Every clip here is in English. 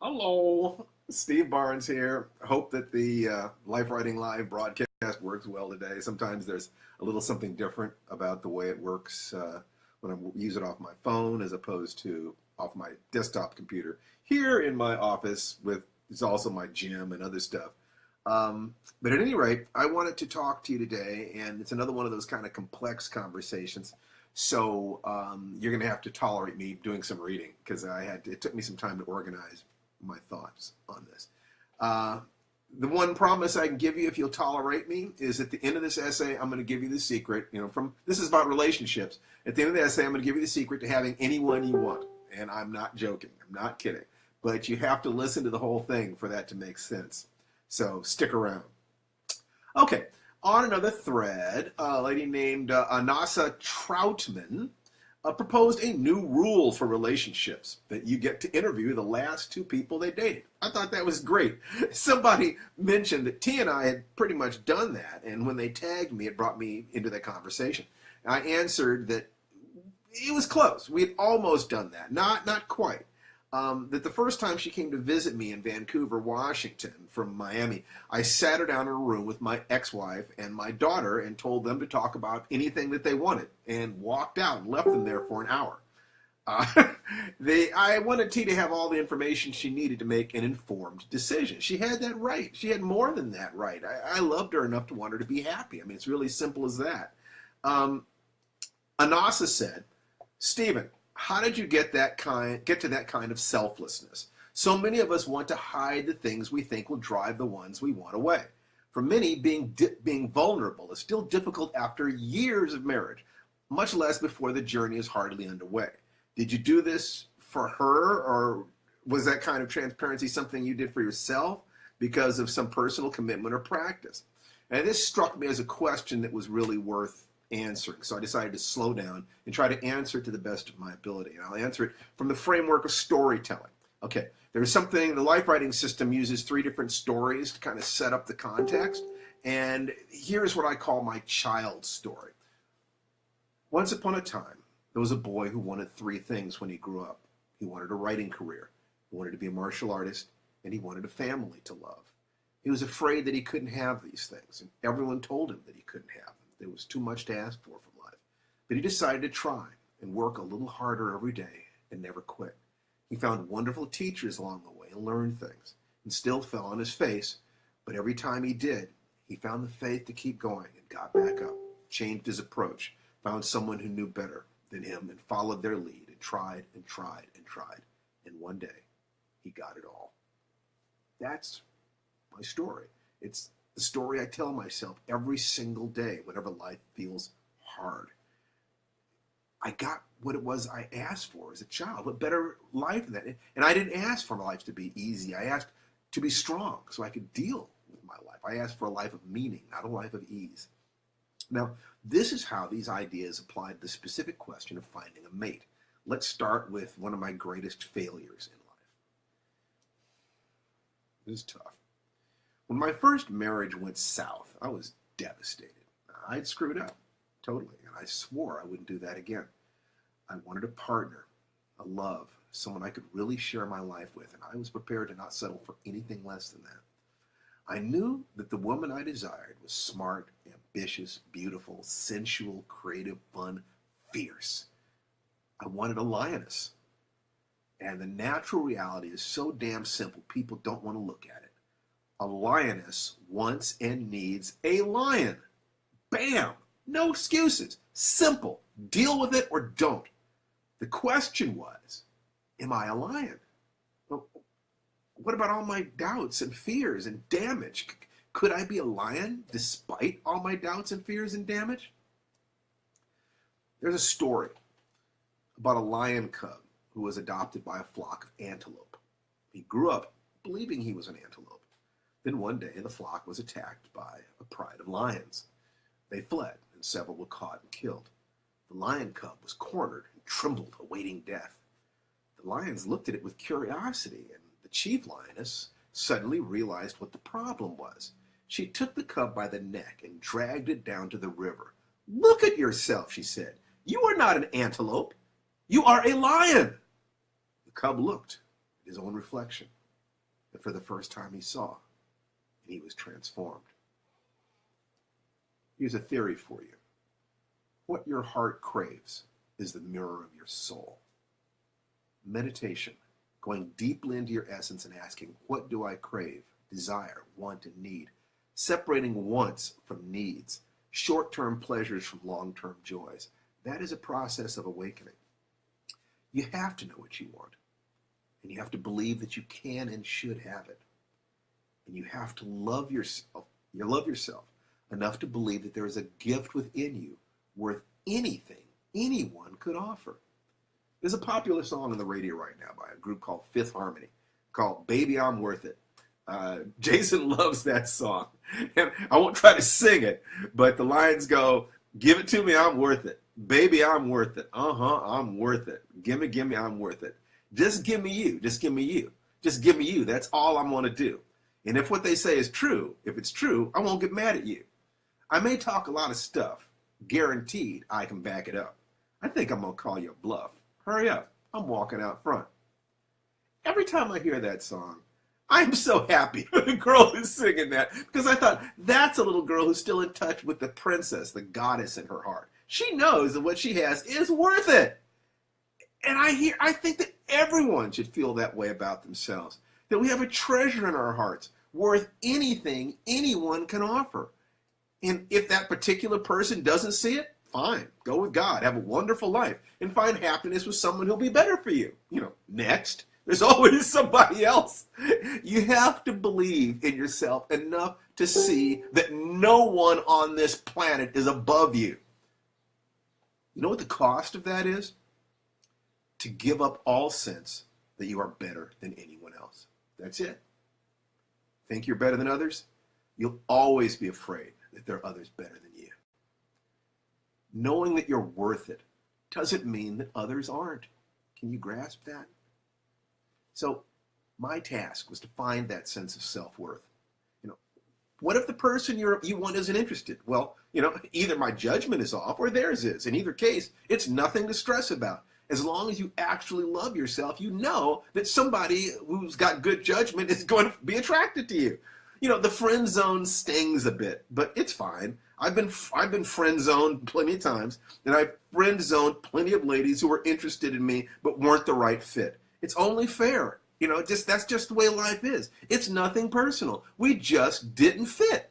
Hello, Steve Barnes here. I hope that the Life Writing Live broadcast works well today. Sometimes there's a little something different about the way it works when I use it off my phone as opposed to off my desktop computer. Here in my office, with it's also my gym and other stuff. But at any rate, I wanted to talk to you today, and it's another one of those kind of complex conversations. So you're going to have to tolerate me doing some reading because it took me some time to organize my thoughts on this. The one promise I can give you, if you'll tolerate me, is at the end of this essay, I'm going to give you the secret. This is about relationships. At the end of the essay, I'm going to give you the secret to having anyone you want. And I'm not joking. I'm not kidding. But you have to listen to the whole thing for that to make sense. So stick around. Okay, on another thread, a lady named Anasa Troutman proposed a new rule for relationships that you get to interview the last two people they dated. I thought that was great. Somebody mentioned that T and I had pretty much done that, and when they tagged me, it brought me into that conversation. I answered that it was close. We had almost done that, not quite. That the first time she came to visit me in Vancouver, Washington, from Miami, I sat her down in a room with my ex-wife and my daughter and told them to talk about anything that they wanted and walked out and left them there for an hour. I wanted T to have all the information she needed to make an informed decision. She had that right. She had more than that right. I loved her enough to want her to be happy. I mean, it's really simple as that. Anasa said, Stephen, how did you get to that kind of selflessness? So many of us want to hide the things we think will drive the ones we want away. For many, being vulnerable is still difficult after years of marriage, much less before the journey is hardly underway. Did you do this for her, or was that kind of transparency something you did for yourself because of some personal commitment or practice? And this struck me as a question that was really worth answering. So I decided to slow down and try to answer it to the best of my ability. And I'll answer it from the framework of storytelling. Okay, there's something, the life writing system uses 3 different stories to kind of set up the context. And here's what I call my child story. Once upon a time, there was a boy who wanted 3 things when he grew up. He wanted a writing career, he wanted to be a martial artist, and he wanted a family to love. He was afraid that he couldn't have these things, and everyone told him that he couldn't have them. There was too much to ask for from life. But he decided to try and work a little harder every day and never quit. He found wonderful teachers along the way and learned things and still fell on his face. But every time he did, he found the faith to keep going and got back up, changed his approach, found someone who knew better than him and followed their lead and tried and tried and tried. And one day, he got it all. That's my story. It's the story I tell myself every single day whenever life feels hard. I got what it was I asked for as a child. What better life than that? And I didn't ask for my life to be easy. I asked to be strong so I could deal with my life. I asked for a life of meaning, not a life of ease. Now, this is how these ideas apply to the specific question of finding a mate. Let's start with one of my greatest failures in life. This is tough. When my first marriage went south, I was devastated. I'd screwed up, totally, and I swore I wouldn't do that again. I wanted a partner, a love, someone I could really share my life with, and I was prepared to not settle for anything less than that. I knew that the woman I desired was smart, ambitious, beautiful, sensual, creative, fun, fierce. I wanted a lioness. And the natural reality is so damn simple, people don't want to look at it. A lioness wants and needs a lion. Bam! No excuses. Simple. Deal with it or don't. The question was, am I a lion? Well, what about all my doubts and fears and damage? Could I be a lion despite all my doubts and fears and damage? There's a story about a lion cub who was adopted by a flock of antelope. He grew up believing he was an antelope. Then one day the flock was attacked by a pride of lions. They fled, and several were caught and killed. The lion cub was cornered and trembled, awaiting death. The lions looked at it with curiosity, and the chief lioness suddenly realized what the problem was. She took the cub by the neck and dragged it down to the river. "Look at yourself," she said. "You are not an antelope. You are a lion." The cub looked at his own reflection. that for the first time he saw, and he was transformed. Here's a theory for you. What your heart craves is the mirror of your soul. Meditation, going deeply into your essence and asking, what do I crave, desire, want, and need? Separating wants from needs, short-term pleasures from long-term joys. That is a process of awakening. You have to know what you want, and you have to believe that you can and should have it. And you have to love yourself. You love yourself enough to believe that there is a gift within you worth anything anyone could offer. There's a popular song on the radio right now by a group called Fifth Harmony called Baby, I'm Worth It. Jason loves that song. And I won't try to sing it, but the lines go, give it to me, I'm worth it. Baby, I'm worth it. I'm worth it. Gimme, I'm worth it. Just give me you. Just give me you. Just give me you. That's all I want to do. And if what they say is true, if it's true, I won't get mad at you. I may talk a lot of stuff. Guaranteed I can back it up. I think I'm going to call you a bluff. Hurry up. I'm walking out front. Every time I hear that song, I'm so happy the girl is singing that, because I thought, that's a little girl who's still in touch with the princess, the goddess in her heart. She knows that what she has is worth it. And I think that everyone should feel that way about themselves, that we have a treasure in our hearts worth anything anyone can offer. And if that particular person doesn't see it, fine, go with God, have a wonderful life, and find happiness with someone who'll be better for you. Next. There's always somebody else. You have to believe in yourself enough to see that no one on this planet is above you. You know what the cost of that is? To give up all sense that you are better than anyone else. That's it. Think you're better than others? You'll always be afraid that there are others better than you. Knowing that you're worth it doesn't mean that others aren't. Can you grasp that? So my task was to find that sense of self-worth. What if the person you want isn't interested? Well, either my judgment is off or theirs is. In either case, it's nothing to stress about. As long as you actually love yourself, you know that somebody who's got good judgment is going to be attracted to you. The friend zone stings a bit, but it's fine. I've been friend zoned plenty of times, and I've friend zoned plenty of ladies who were interested in me but weren't the right fit. It's only fair. That's just the way life is. It's nothing personal. We just didn't fit.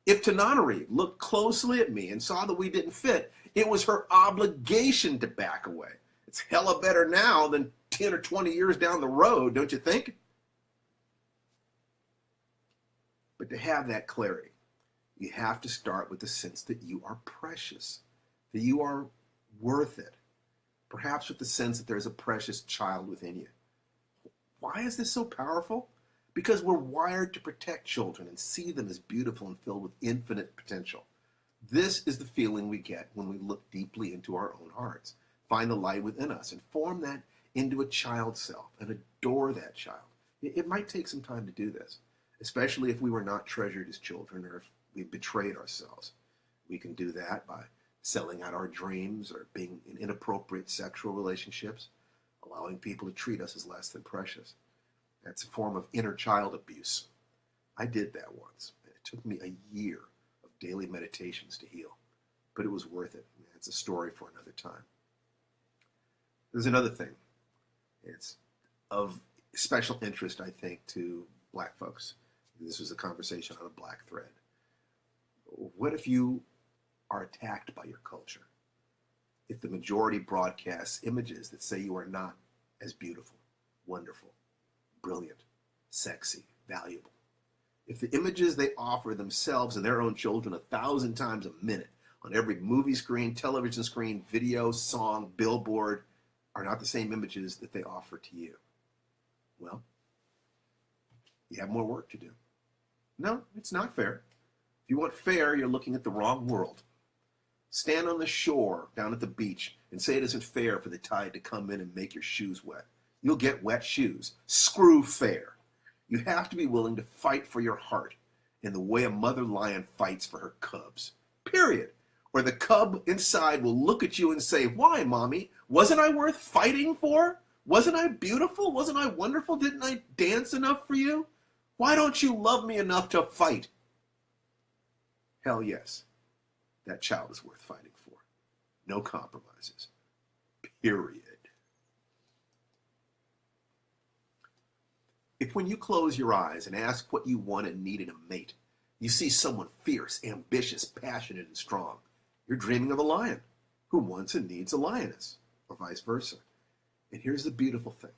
If Tananari looked closely at me and saw that we didn't fit, it was her obligation to back away. It's hella better now than 10 or 20 years down the road, don't you think? But to have that clarity, you have to start with the sense that you are precious, that you are worth it. Perhaps with the sense that there's a precious child within you. Why is this so powerful? Because we're wired to protect children and see them as beautiful and filled with infinite potential. This is the feeling we get when we look deeply into our own hearts, find the light within us, and form that into a child self and adore that child. It might take some time to do this, especially if we were not treasured as children or if we betrayed ourselves. We can do that by selling out our dreams or being in inappropriate sexual relationships, allowing people to treat us as less than precious. That's a form of inner child abuse. I did that once. It took me a year of daily meditations to heal, but it was worth it. It's a story for another time. There's another thing. It's of special interest, I think, to black folks. This was a conversation on a black thread. What if you are attacked by your culture? If the majority broadcasts images that say you are not as beautiful, wonderful, brilliant, sexy, valuable. If the images they offer themselves and their own children 1,000 times a minute on every movie screen, television screen, video, song, billboard are not the same images that they offer to you, well, you have more work to do. No, it's not fair. If you want fair, you're looking at the wrong world. Stand on the shore down at the beach and say it isn't fair for the tide to come in and make your shoes wet. You'll get wet shoes. Screw fair. You have to be willing to fight for your heart in the way a mother lion fights for her cubs. Period. Or the cub inside will look at you and say, why, mommy? Wasn't I worth fighting for? Wasn't I beautiful? Wasn't I wonderful? Didn't I dance enough for you? Why don't you love me enough to fight? Hell yes, that child is worth fighting for. No compromises. Period. If when you close your eyes and ask what you want and need in a mate, you see someone fierce, ambitious, passionate, and strong, you're dreaming of a lion who wants and needs a lioness, or vice versa. And here's the beautiful thing.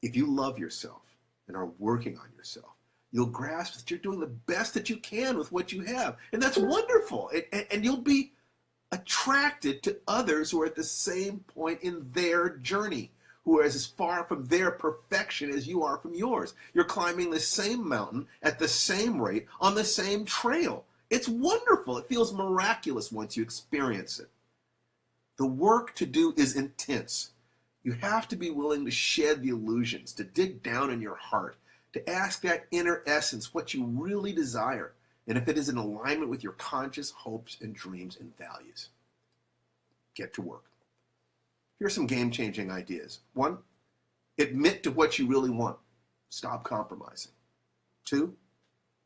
If you love yourself and are working on yourself, you'll grasp that you're doing the best that you can with what you have. And that's wonderful. And you'll be attracted to others who are at the same point in their journey, who are as far from their perfection as you are from yours. You're climbing the same mountain at the same rate on the same trail. It's wonderful. It feels miraculous once you experience it. The work to do is intense. You have to be willing to shed the illusions, to dig down in your heart, to ask that inner essence what you really desire, and if it is in alignment with your conscious hopes and dreams and values. Get to work. Here are some game-changing ideas. 1, admit to what you really want. Stop compromising. 2,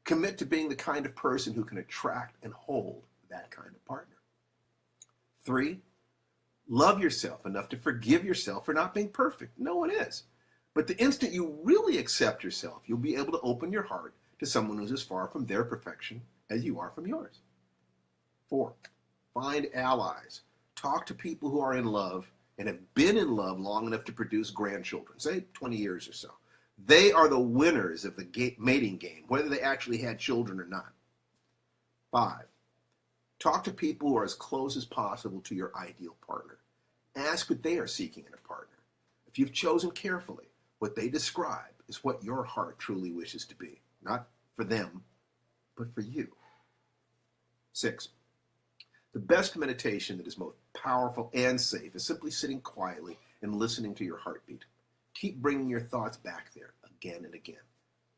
commit to being the kind of person who can attract and hold that kind of partner. 3, love yourself enough to forgive yourself for not being perfect. No one is. But the instant you really accept yourself, you'll be able to open your heart to someone who's as far from their perfection as you are from yours. 4, find allies. Talk to people who are in love and have been in love long enough to produce grandchildren, say 20 years or so. They are the winners of the mating game, whether they actually had children or not. 5, talk to people who are as close as possible to your ideal partner. Ask what they are seeking in a partner. If you've chosen carefully, what they describe is what your heart truly wishes to be. Not for them, but for you. 6, the best meditation that is most powerful and safe is simply sitting quietly and listening to your heartbeat. Keep bringing your thoughts back there again and again.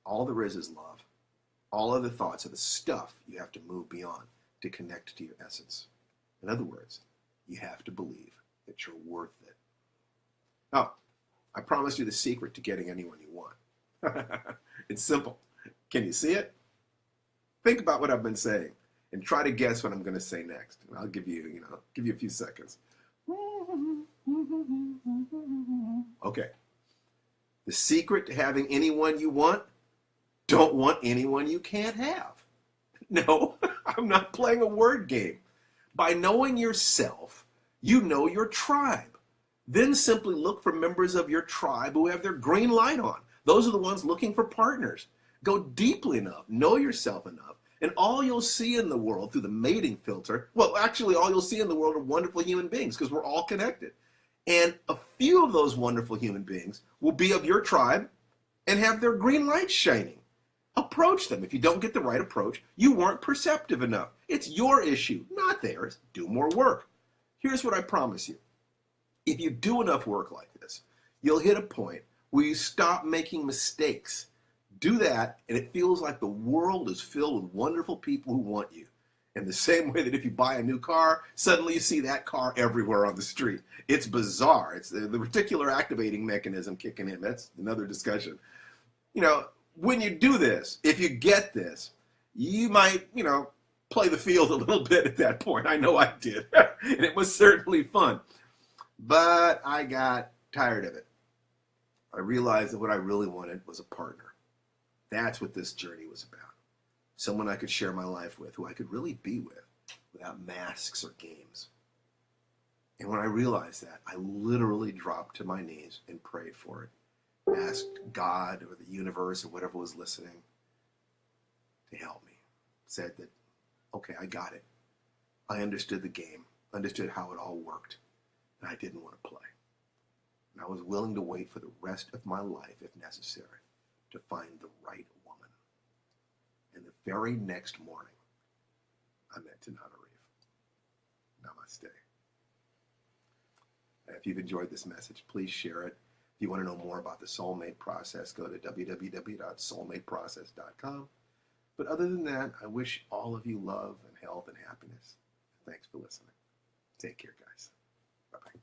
All there is love. All other thoughts are the stuff you have to move beyond to connect to your essence. In other words, you have to believe that you're worth it. Oh, I promised you the secret to getting anyone you want. It's simple. Can you see it? Think about what I've been saying and try to guess what I'm going to say next. And I'll give you a few seconds. Okay. The secret to having anyone you want, don't want anyone you can't have. No, I'm not playing a word game. By knowing yourself, you know your tribe. Then simply look for members of your tribe who have their green light on. Those are the ones looking for partners. Go deeply enough, know yourself enough, and all you'll see in the world through the mating filter, well, actually all you'll see in the world are wonderful human beings because we're all connected. And a few of those wonderful human beings will be of your tribe and have their green light shining. Approach them. If you don't get the right approach, you weren't perceptive enough. It's your issue, not theirs. Do more work. Here's what I promise you. If you do enough work like this, you'll hit a point where you stop making mistakes. Do that, and it feels like the world is filled with wonderful people who want you. In the same way that if you buy a new car, suddenly you see that car everywhere on the street. It's bizarre. It's the reticular activating mechanism kicking in. That's another discussion. When you do this, if you get this, you might, play the field a little bit at that point. I know I did. And it was certainly fun. But I got tired of it. I realized that what I really wanted was a partner. That's what this journey was about. Someone I could share my life with, who I could really be with, without masks or games. And when I realized that, I literally dropped to my knees and prayed for it. Asked God or the universe or whatever was listening to help me. Said that, okay, I got it. I understood the game, understood how it all worked, and I didn't want to play. And I was willing to wait for the rest of my life, if necessary, to find the right woman. And the very next morning, I met Tanana Reeve. Namaste. If you've enjoyed this message, please share it. If you want to know more about the soulmate process, go to www.soulmateprocess.com. But other than that, I wish all of you love and health and happiness. Thanks for listening. Take care, guys. Bye-bye.